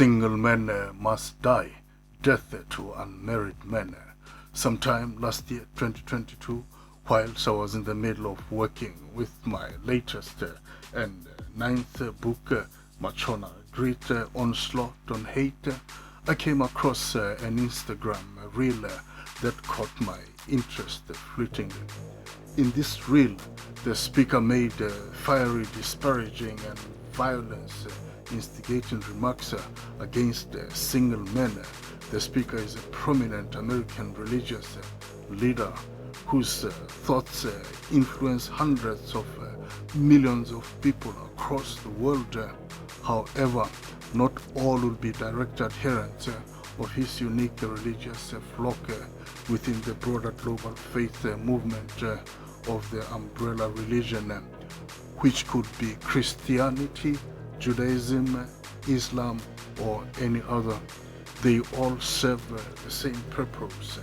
Single men must die. Death to unmarried men. Sometime last year, 2022, whilst I was in the middle of working with my latest and ninth book, Machona, Great Onslaught on Hate, I came across an Instagram reel that caught my interest fleetingly. In this reel, the speaker made fiery, disparaging and violence instigating remarks against single men. The speaker is a prominent American religious leader whose thoughts influence hundreds of millions of people across the world. However, not all will be direct adherents of his unique religious flock within the broader global faith movement of the umbrella religion, which could be Christianity, Judaism, Islam, or any other. They all serve the same purpose,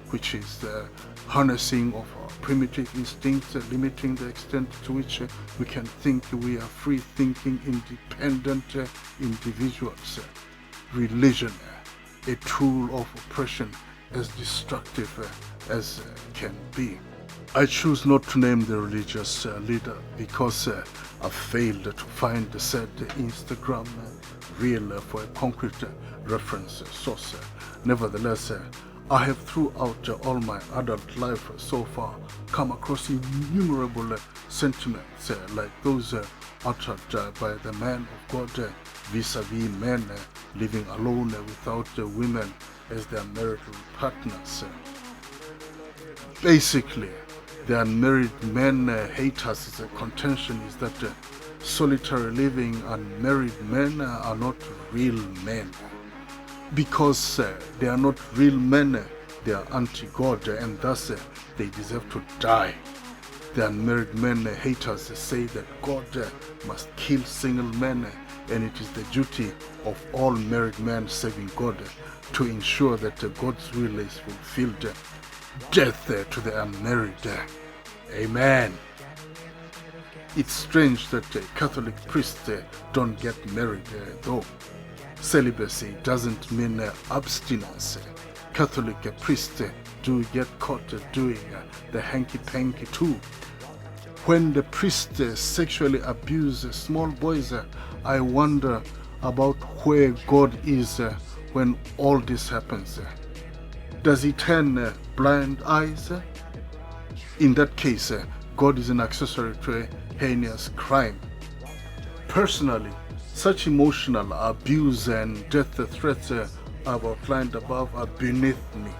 which is the harnessing of our primitive instincts, limiting the extent to which we can think we are free-thinking, independent individuals. Religion, a tool of oppression as destructive as can be. I choose not to name the religious leader because I failed to find the said Instagram reel for a concrete reference source. Nevertheless, I have throughout all my adult life so far come across innumerable sentiments like those uttered by the man of God vis-a-vis men living alone without women as their marital partners. Basically, the unmarried men haters' contention is that solitary living unmarried men are not real men. Because they are not real men, they are anti-God and thus they deserve to die. The unmarried men haters say that God must kill single men and it is the duty of all married men serving God to ensure that God's will is fulfilled. Death to the unmarried. Amen. It's strange that Catholic priests don't get married though. Celibacy doesn't mean abstinence. Catholic priests do get caught doing the hanky-panky too. When the priests sexually abuse small boys, I wonder about where God is when all this happens. Does he turn blind eyes? In that case, God is an accessory to a heinous crime. Personally, such emotional abuse and death threats I've outlined above are beneath me.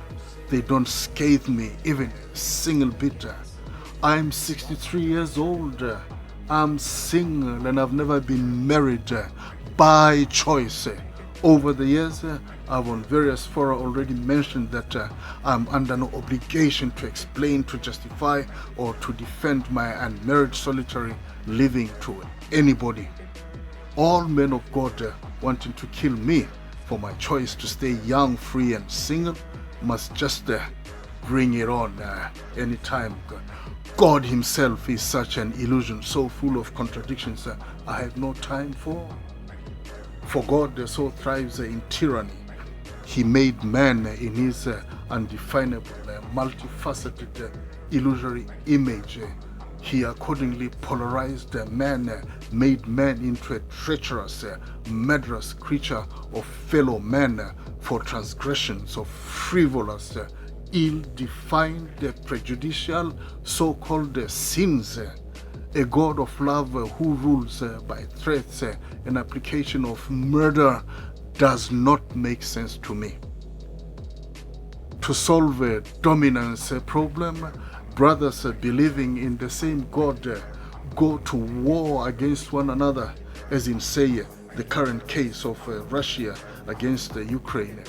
They don't scathe me even a single bit. I'm 63 years old. I'm single and I've never been married by choice. Over the years, I've on various fora already mentioned that I'm under no obligation to explain, to justify, or to defend my unmarried solitary living to anybody. All men of God wanting to kill me for my choice to stay young, free, and single must just bring it on anytime. God himself is such an illusion, so full of contradictions I have no time for. For God so thrives in tyranny. He made man in his undefinable, multifaceted, illusory image. He accordingly polarized man, made man into a treacherous, murderous creature of fellow man for transgressions of frivolous, ill-defined, prejudicial, so-called sins. A God of love who rules by threats and application of murder does not make sense to me. To solve a dominance problem, brothers believing in the same God go to war against one another, as in, say, the current case of Russia against Ukraine.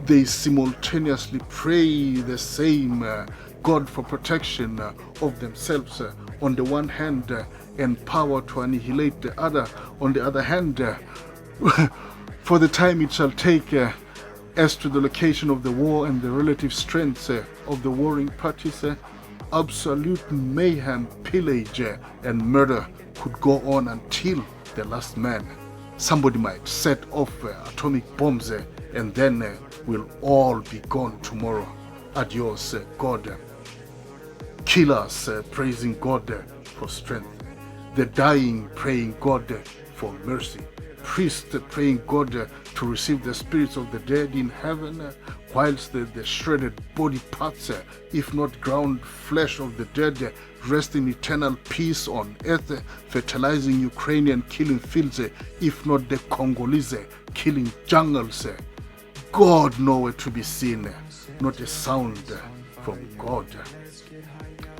They simultaneously pray the same God for protection of themselves on the one hand and power to annihilate the other on the other hand. For the time it shall take as to the location of the war and the relative strengths of the warring parties, absolute mayhem, pillage, and murder could go on until the last man Somebody might set off atomic bombs and then we'll all be gone tomorrow. Adios, God. Killers praising God for strength. The dying praying God for mercy. Priests praying God to receive the spirits of the dead in heaven, whilst the shredded body parts, if not ground flesh of the dead, rest in eternal peace on earth, fertilizing Ukrainian killing fields, if not the Congolese killing jungles. God nowhere to be seen, not a sound from God.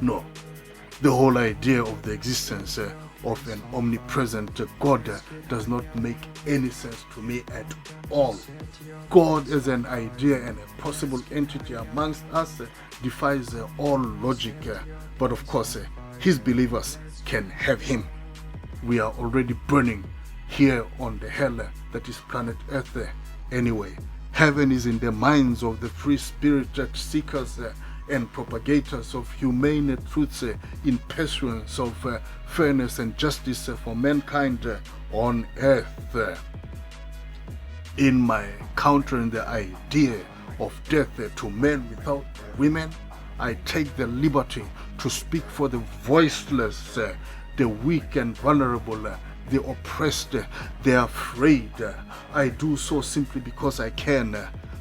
No, the whole idea of the existence of an omnipresent God does not make any sense to me at all. God as an idea and a possible entity amongst us defies all logic, but of course his believers can have him. We are already burning here on the hell that is planet Earth anyway. Heaven is in the minds of the free spirited seekers and propagators of humane truths in pursuance of fairness and justice for mankind on earth. In my countering the idea of death to men without women, I take the liberty to speak for the voiceless, the weak and vulnerable, the oppressed, the afraid. I do so simply because I can.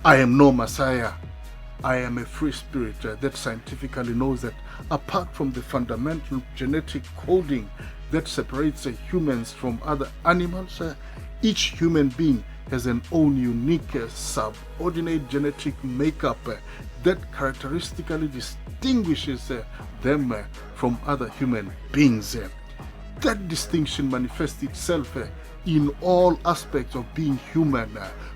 I am no Messiah. I am a free spirit that scientifically knows that apart from the fundamental genetic coding that separates humans from other animals, each human being has an own unique subordinate genetic makeup that characteristically distinguishes them from other human beings. That distinction manifests itself in all aspects of being human,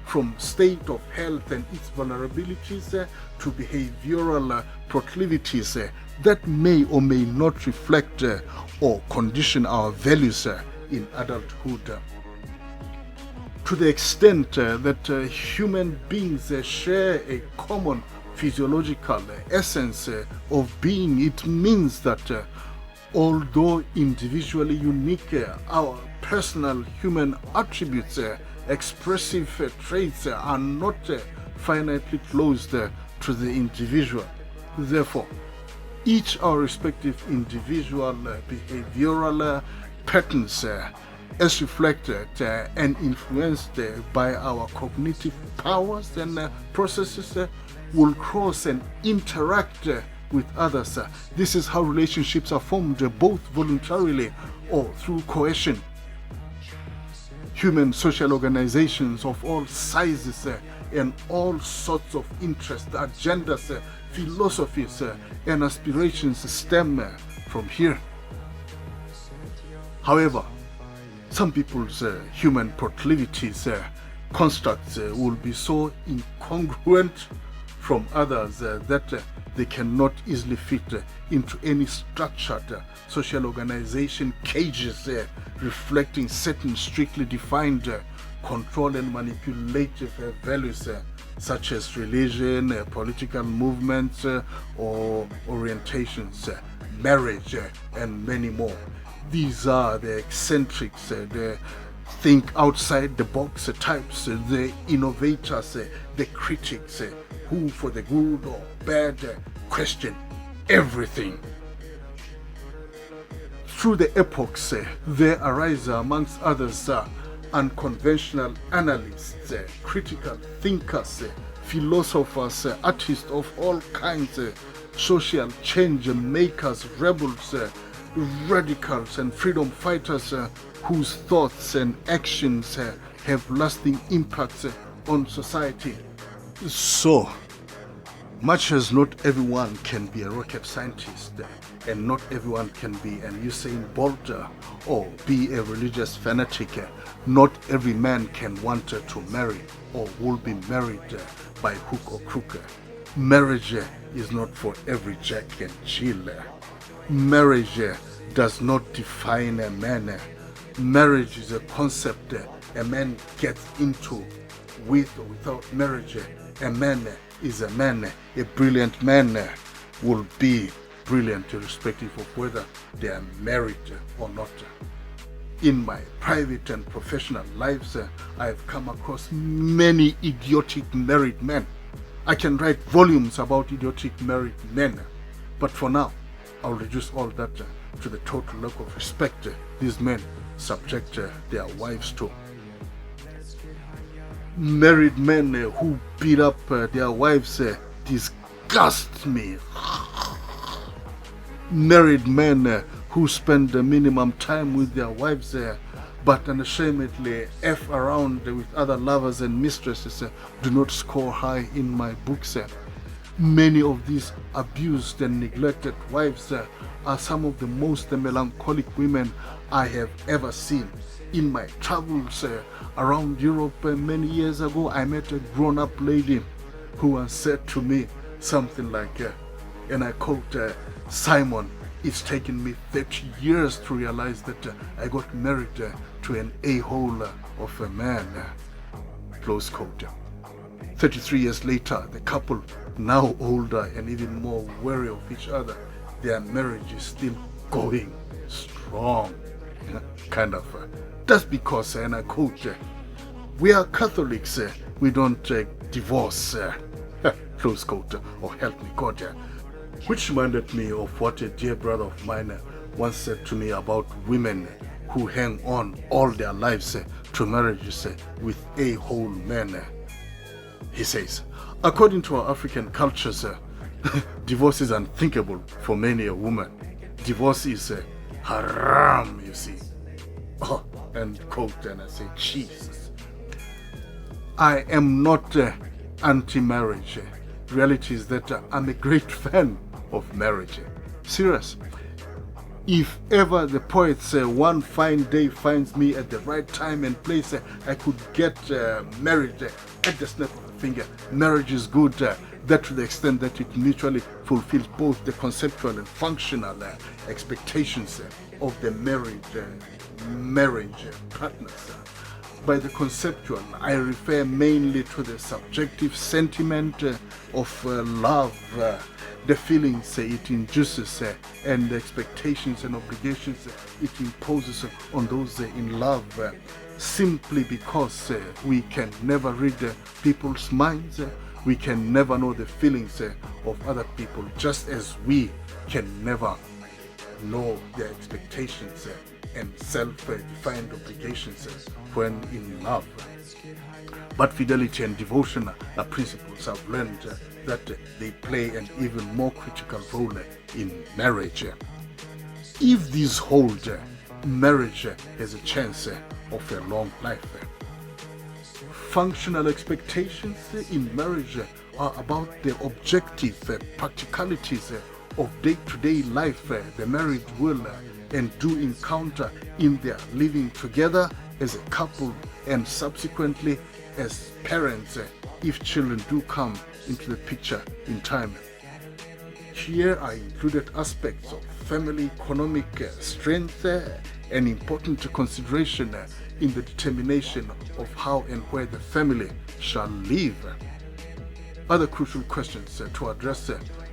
from state of health and its vulnerabilities to behavioral proclivities that may or may not reflect or condition our values in adulthood. To the extent that human beings share a common physiological essence of being, it means that although individually unique, our personal human attributes, expressive traits are not finitely closed to the individual. Therefore, each our respective individual behavioral patterns as reflected and influenced by our cognitive powers and processes will cross and interact with others. This is how relationships are formed, both voluntarily or through coercion. Human social organizations of all sizes and all sorts of interests, agendas, philosophies, and aspirations stem from here. However, some people's human proclivities, constructs will be so incongruent from others that they cannot easily fit into any structured social organization cages reflecting certain strictly defined control and manipulative values such as religion, political movements or orientations, marriage, and many more. These are the eccentrics, the think outside the box types, the innovators, the critics, who for the good or bad question everything. Through the epochs, there arise amongst others unconventional analysts, critical thinkers, philosophers, artists of all kinds, social change makers, rebels, radicals and freedom fighters whose thoughts and actions have lasting impacts on society. So, much as not everyone can be a rocket scientist and not everyone can be an Usain Bolt or be a religious fanatic, not every man can want to marry or will be married by hook or crook. Marriage is not for every Jack and Jill. Marriage does not define a man. Marriage is a concept a man gets into. With or without marriage, a man is a man. A brilliant man will be brilliant irrespective of whether they are married or not. In my private and professional lives, I have come across many idiotic married men. I can write volumes about idiotic married men, but for now, I'll reduce all that to the total lack of respect these men subject their wives to. Married men who beat up their wives disgust me. Married men who spend the minimum time with their wives but unashamedly F around with other lovers and mistresses do not score high in my books. Many of these abused and neglected wives are some of the most melancholic women I have ever seen. In my travels around Europe many years ago, I met a grown-up lady who once said to me something like, and I quote, "Simon, it's taken me 30 years to realize that I got married to an a-hole of a man." Close quote. 33 years later, the couple, now older and even more wary of each other, their marriage is still going strong. Kind of. That's because, and I quote, "We are Catholics, we don't divorce." Close quote. Oh, help me God. Which reminded me of what a dear brother of mine once said to me about women who hang on all their lives to marriages with a-hole men. He says, according to our African cultures, divorce is unthinkable for many a woman. Divorce is haram, you see. Oh, and quote, and I say, Jesus. I am not anti-marriage. Reality is that I'm a great fan of marriage. Serious. If ever the poet one fine day finds me at the right time and place, I could get married at the snap of a finger. Marriage is good, that to the extent that it mutually fulfills both the conceptual and functional expectations of the marriage partners. By the conceptual, I refer mainly to the subjective sentiment of love, the feelings it induces, and the expectations and obligations it imposes on those in love. Simply because we can never read people's minds, we can never know the feelings of other people, just as we can never know their expectations and self-defined obligations when in love. But fidelity and devotion are principles I've learned that they play an even more critical role in marriage. If these hold, marriage has a chance of a long life. Functional expectations in marriage are about the objective practicalities of day-to-day life the married will and do encounter in their living together as a couple and subsequently as parents if children do come into the picture in time. Here are included aspects of family economic strength, an important consideration in the determination of how and where the family shall live. Other crucial questions to address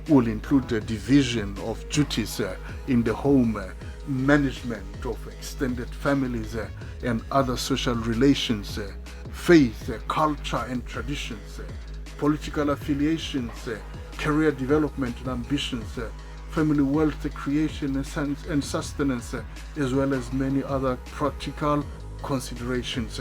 will include the division of duties in the home, management of extended families and other social relations, faith, culture and traditions, political affiliations, career development and ambitions, family wealth creation and sustenance, as well as many other practical considerations.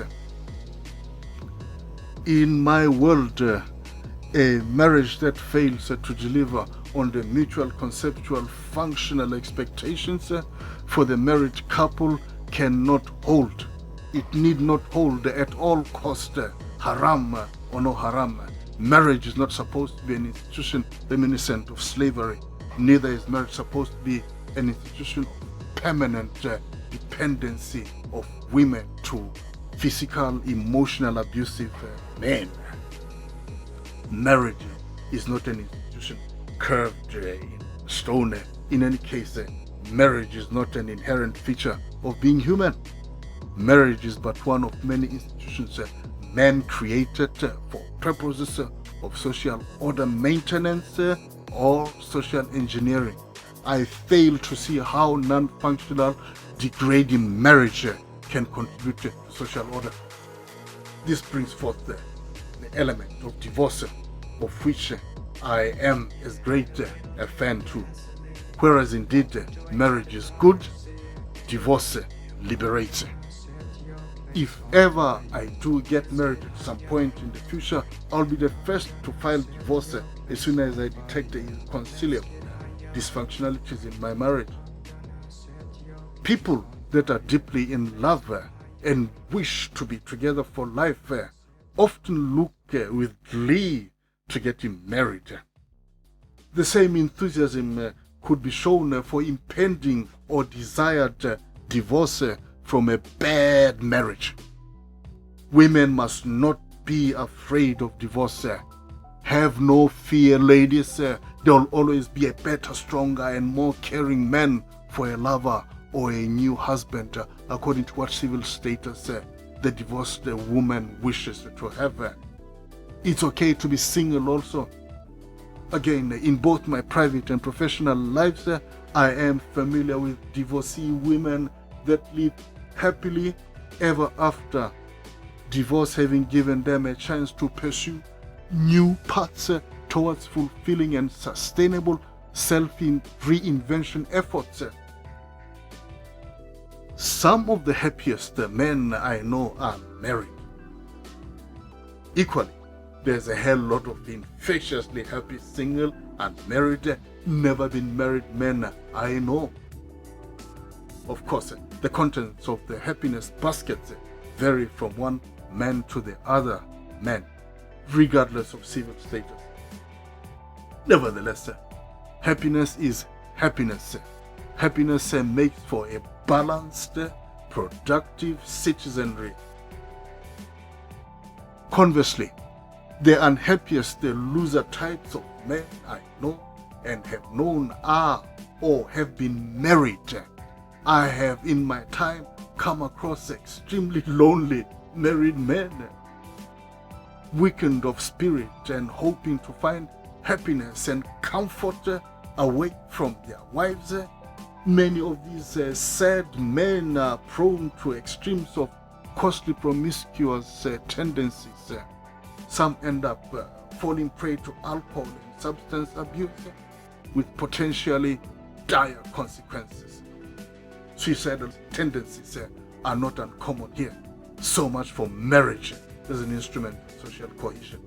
In my world, a marriage that fails to deliver on the mutual conceptual functional expectations for the married couple cannot hold. It need not hold at all cost, haram or no haram. Marriage is not supposed to be an institution reminiscent of slavery. Neither is marriage supposed to be an institution of permanent dependency of women to physical, emotional, abusive men. Marriage is not an institution carved in stone. In any case, marriage is not an inherent feature of being human. Marriage is but one of many institutions man created for purposes of social order maintenance or social engineering. I fail to see how non-functional, degrading marriage can contribute to social order. This brings forth the element of divorce, of which I am as great a fan too. Whereas indeed marriage is good, divorce liberates. If ever I do get married at some point in the future, I'll be the first to file divorce as soon as I detect the inconciliable dysfunctionalities in my marriage. People that are deeply in love and wish to be together for life often look with glee to getting married. The same enthusiasm could be shown for impending or desired divorce from a bad marriage. Women must not be afraid of divorce. Have no fear, ladies. There will always be a better, stronger, and more caring man for a lover or a new husband, according to what civil status the divorced woman wishes to have. It's okay to be single also. Again, in both my private and professional lives, I am familiar with divorcee women that live happily ever after, divorce having given them a chance to pursue new paths towards fulfilling and sustainable self-reinvention efforts. Some of the happiest men I know are married. Equally, there's a hell lot of infectiously happy single and married, never been married men I know. Of course, the contents of the happiness baskets vary from one man to the other man, regardless of civil status. Nevertheless, happiness is happiness. Happiness makes for a balanced, productive citizenry. Conversely, the unhappiest loser types of men I know and have known are or have been married. I have in my time come across extremely lonely married men, weakened of spirit and hoping to find happiness and comfort away from their wives. Many of these sad men are prone to extremes of costly promiscuous tendencies. Some end up falling prey to alcohol and substance abuse with potentially dire consequences. Suicidal tendencies are not uncommon here. So much for marriage as an instrument of social cohesion.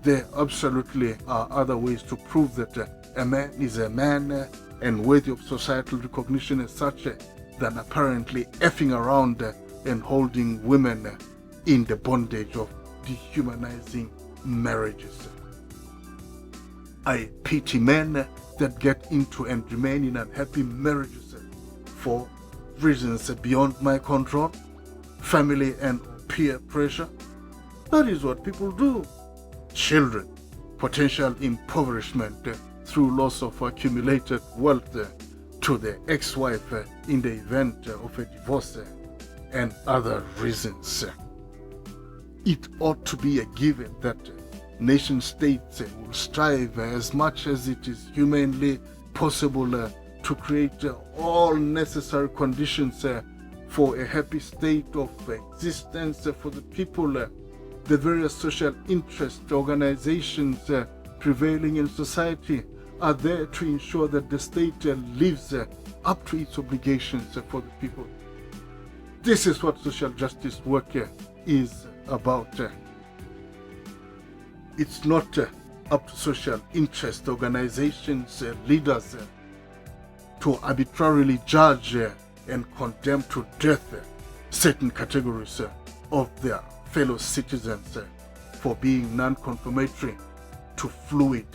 There absolutely are other ways to prove that a man is a man and worthy of societal recognition as such than apparently effing around and holding women in the bondage of dehumanizing marriages. I pity men that get into and remain in unhappy marriages for reasons beyond my control, family and peer pressure. That is what people do. Children, potential impoverishment through loss of accumulated wealth to the ex-wife in the event of a divorce, and other reasons. It ought to be a given that nation-states will strive as much as it is humanly possible to create all necessary conditions for a happy state of existence for the people. The various social interest organizations prevailing in society are there to ensure that the state lives up to its obligations for the people. This is what social justice work is about. It's not up to social interest organizations, leaders, to arbitrarily judge and condemn to death certain categories of their fellow citizens for being non-conformatory to fluid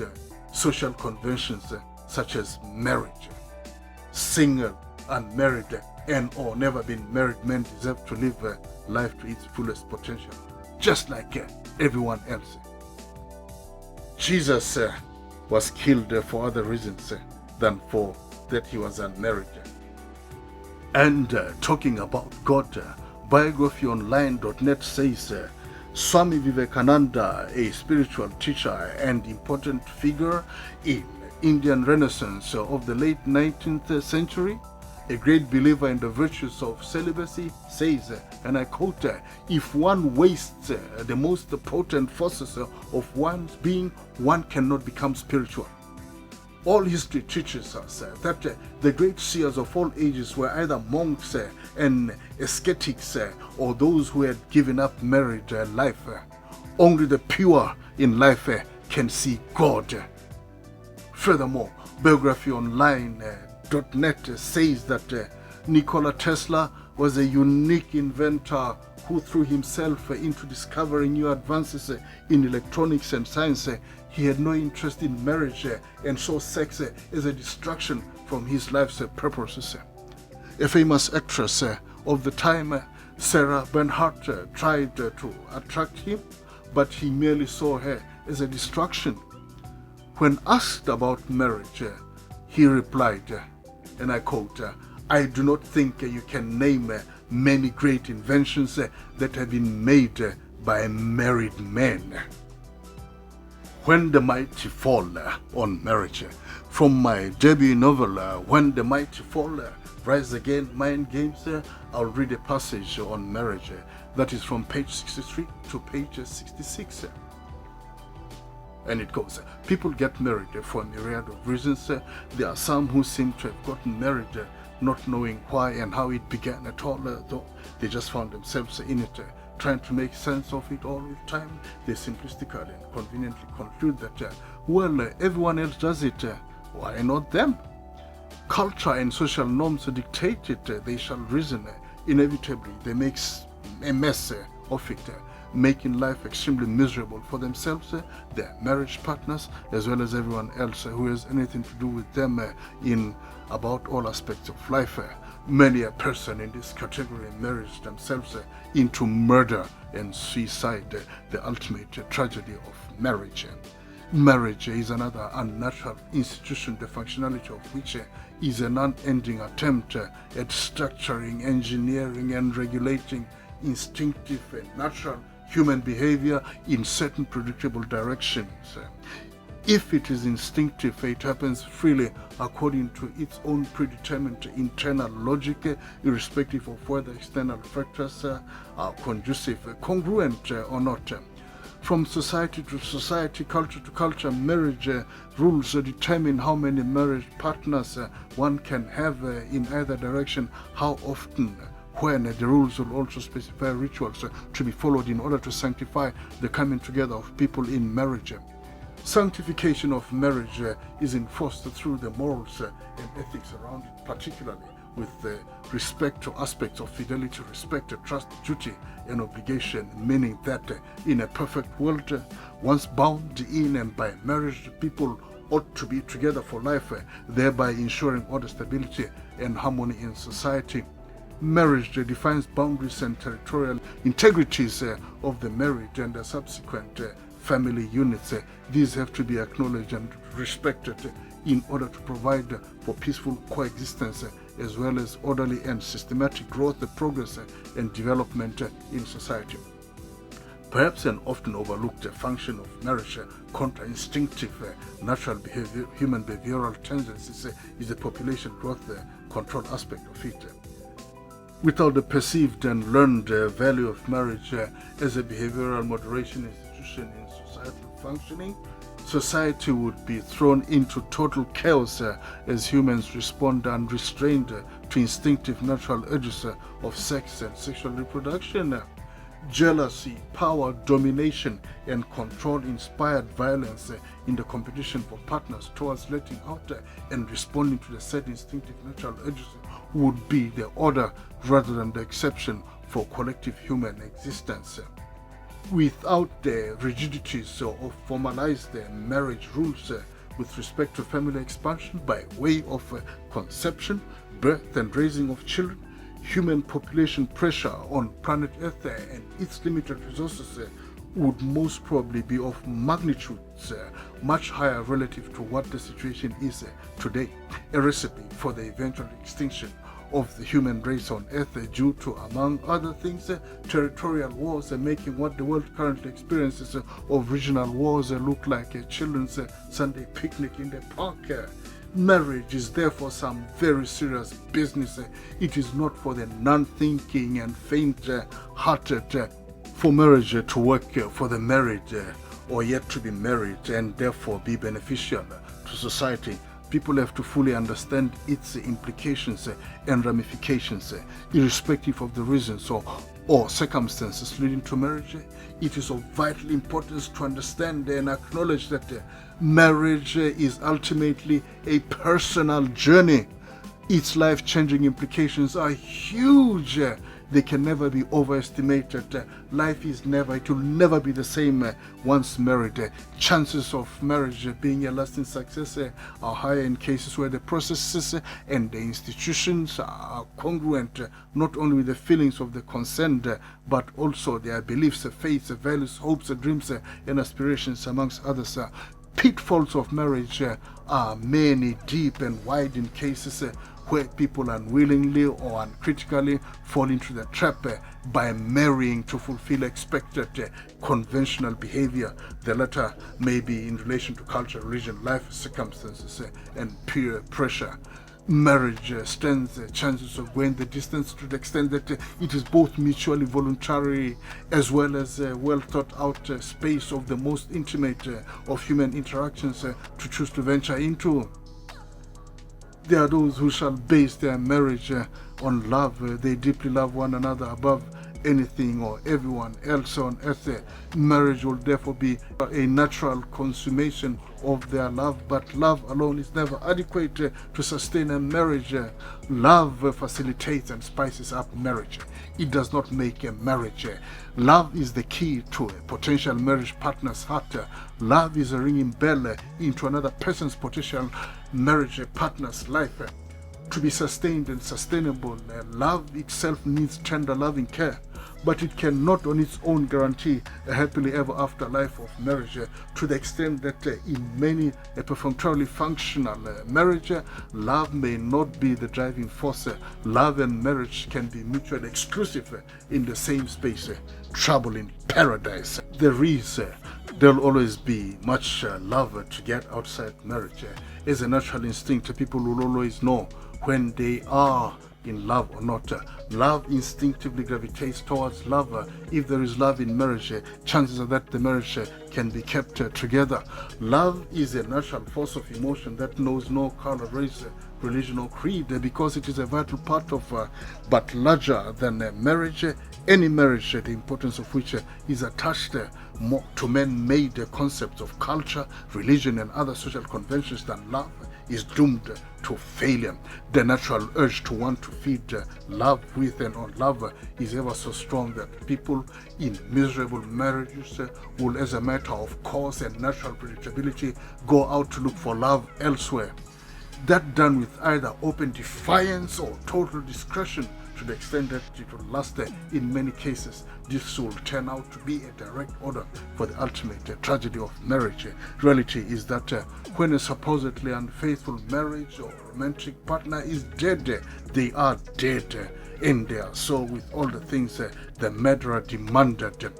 social conventions such as marriage. Single, unmarried, and or never been married men deserve to live life to its fullest potential, just like everyone else. Jesus was killed for other reasons than for that he was unmarried. And talking about God, biographyonline.net says Swami Vivekananda, a spiritual teacher and important figure in Indian Renaissance of the late 19th century, a great believer in the virtues of celibacy, says, and I quote, "If one wastes the most potent forces of one's being, one cannot become spiritual." All history teaches us that the great seers of all ages were either monks and ascetics or those who had given up married life. Only the pure in life can see God. Furthermore, biographyonline.net says that Nikola Tesla was a unique inventor who threw himself into discovering new advances in electronics and science. He had no interest in marriage and saw sex as a distraction from his life's purposes. A famous actress of the time, Sarah Bernhardt, tried to attract him, but he merely saw her as a distraction. When asked about marriage, he replied, and I quote, "I do not think you can name many great inventions that have been made by married men." When the Mighty Fall on Marriage. From my debut novel, When the Mighty Fall, Rise Again, Mind Games, I'll read a passage on marriage that is from page 63 to page 66. And it goes, people get married for a myriad of reasons. There are some who seem to have gotten married not knowing why and how it began at all, though they just found themselves in it. Trying to make sense of it all with time, they simplistically and conveniently conclude that, everyone else does it, why not them? Culture and social norms dictate it, they shall reason. Inevitably, they make a mess of it, making life extremely miserable for themselves, their marriage partners, as well as everyone else who has anything to do with them in about all aspects of life. Many a person in this category marries themselves into murder and suicide, the ultimate tragedy of marriage. Marriage is another unnatural institution, the functionality of which is an unending attempt at structuring, engineering, and regulating instinctive and natural human behavior in certain predictable directions. If it is instinctive, it happens freely according to its own predetermined internal logic, irrespective of whether external factors are conducive, congruent or not. From society to society, culture to culture, marriage rules determine how many marriage partners one can have in either direction, how often, when. The rules will also specify rituals to be followed in order to sanctify the coming together of people in marriage. Sanctification of marriage is enforced through the morals and ethics around it, particularly with respect to aspects of fidelity, respect, trust, duty, and obligation, meaning that in a perfect world, once bound in and by marriage, people ought to be together for life, thereby ensuring order, stability, and harmony in society. Marriage defines boundaries and territorial integrities of the married and the subsequent family units. These have to be acknowledged and respected in order to provide for peaceful coexistence as well as orderly and systematic growth, progress, and development in society. Perhaps an often overlooked function of marriage, contra-instinctive natural behavior, human behavioral tendencies, is the population growth control aspect of it. Without the perceived and learned value of marriage as a behavioral moderation institution in societal functioning, society would be thrown into total chaos as humans respond unrestrained to instinctive natural urges of sex and sexual reproduction. Jealousy, power, domination, and control-inspired violence in the competition for partners towards letting out and responding to the said instinctive natural urges would be the order rather than the exception for collective human existence. Without the rigidities of formalized marriage rules with respect to family expansion by way of conception, birth, and raising of children, human population pressure on planet Earth and its limited resources would most probably be of magnitudes much higher relative to what the situation is today, a recipe for the eventual extinction of the human race on Earth due to, among other things, territorial wars making what the world currently experiences of regional wars look like a children's Sunday picnic in the park. Marriage is therefore some very serious business. It is not for the non-thinking and faint-hearted for marriage to work for the married or yet to be married and therefore be beneficial to society. People have to fully understand its implications and ramifications, irrespective of the reasons or circumstances leading to marriage. It is of vital importance to understand and acknowledge that marriage is ultimately a personal journey. Its life-changing implications are huge. They can never be overestimated. It will never be the same once married. Chances of marriage being a lasting success are higher in cases where the processes and the institutions are congruent, not only with the feelings of the concerned, but also their beliefs, faiths, values, hopes, dreams, and aspirations, amongst others. Pitfalls of marriage are many, deep and wide in cases where people unwillingly or uncritically fall into the trap by marrying to fulfill expected conventional behavior. The latter may be in relation to culture, religion, life circumstances, and peer pressure. Marriage stands chances of going the distance to the extent that it is both mutually voluntary as well as a well thought out space of the most intimate of human interactions to choose to venture into. There are those who shall base their marriage on love. They deeply love one another above anything or everyone else on earth. Marriage will therefore be a natural consummation of their love, but love alone is never adequate to sustain a marriage. Love facilitates and spices up marriage. It does not make a marriage. Love is the key to a potential marriage partner's heart. Love is a ringing bell into another person's potential marriage partner's life. To be sustained and sustainable, love itself needs tender loving care, but it cannot on its own guarantee a happily ever after life of marriage, to the extent that in many a perfunctorily functional marriage, love may not be the driving force. Love and marriage can be mutually exclusive in the same space. Trouble in paradise. There'll always be much love to get outside marriage. As a natural instinct, people will always know when they are in love or not. Love instinctively gravitates towards love. If there is love in marriage, chances are that the marriage can be kept together. Love is a natural force of emotion that knows no color, race, religion, or creed, because it is a vital part of, but larger than marriage. Any marriage, the importance of which is attached more to man-made concepts of culture, religion, and other social conventions than love, is doomed to failure. The natural urge to want to feed love with and on love is ever so strong that people in miserable marriages will, as a matter of course and natural predictability, go out to look for love elsewhere. That done with either open defiance or total discretion, to the extent that it will last in many cases. This will turn out to be a direct order for the ultimate tragedy of marriage. Reality is that when a supposedly unfaithful marriage or romantic partner is dead, they are dead, and they are so with all the things the murderer demanded.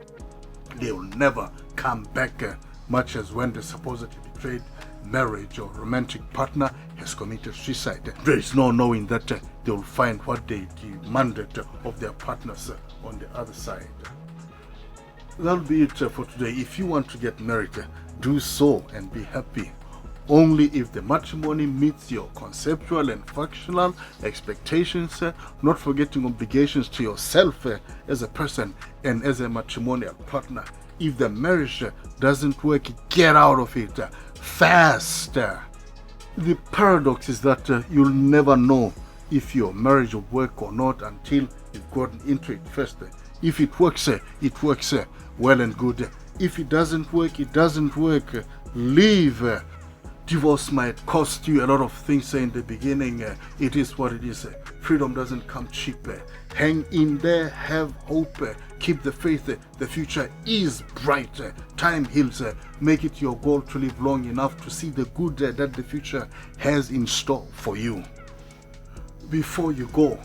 They will never come back, much as when the supposedly betrayed marriage or romantic partner has committed suicide. There is no knowing that they will find what they demanded of their partners on the other side. That'll be it for today. If you want to get married, do so and be happy. Only if the matrimony meets your conceptual and functional expectations, not forgetting obligations to yourself as a person and as a matrimonial partner. If the marriage doesn't work, get out of it fast. The paradox is that you'll never know if your marriage will work or not until you've gotten into it first. If it works, it works well and good. If it doesn't work, it doesn't work. Leave. Divorce might cost you a lot of things in the beginning. It is what it is. Freedom doesn't come cheap. Hang in there, have hope, keep the faith. The future is bright. Time heals. Make it your goal to live long enough to see the good that the future has in store for you. Before you go,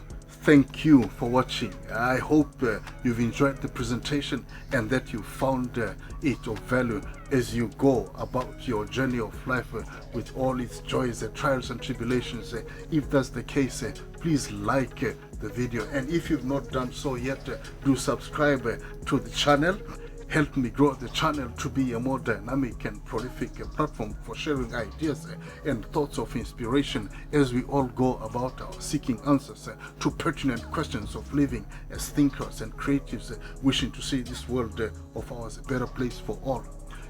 thank you for watching. I hope you've enjoyed the presentation and that you found it of value as you go about your journey of life with all its joys, trials and tribulations. If that's the case, please like the video, and if you've not done so yet, do subscribe to the channel. Help me grow the channel to be a more dynamic and prolific platform for sharing ideas and thoughts of inspiration as we all go about our seeking answers to pertinent questions of living as thinkers and creatives wishing to see this world of ours a better place for all.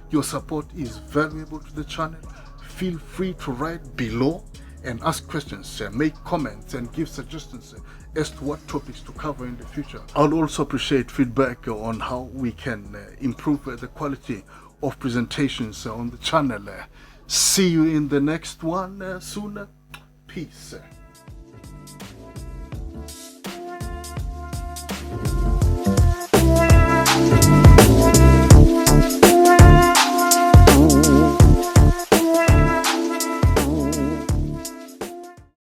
Your support is valuable to the channel. Feel free to write below and ask questions, make comments and give suggestions as to what topics to cover in the future. I'll also appreciate feedback on how we can improve the quality of presentations on the channel. See you in the next one soon. Peace.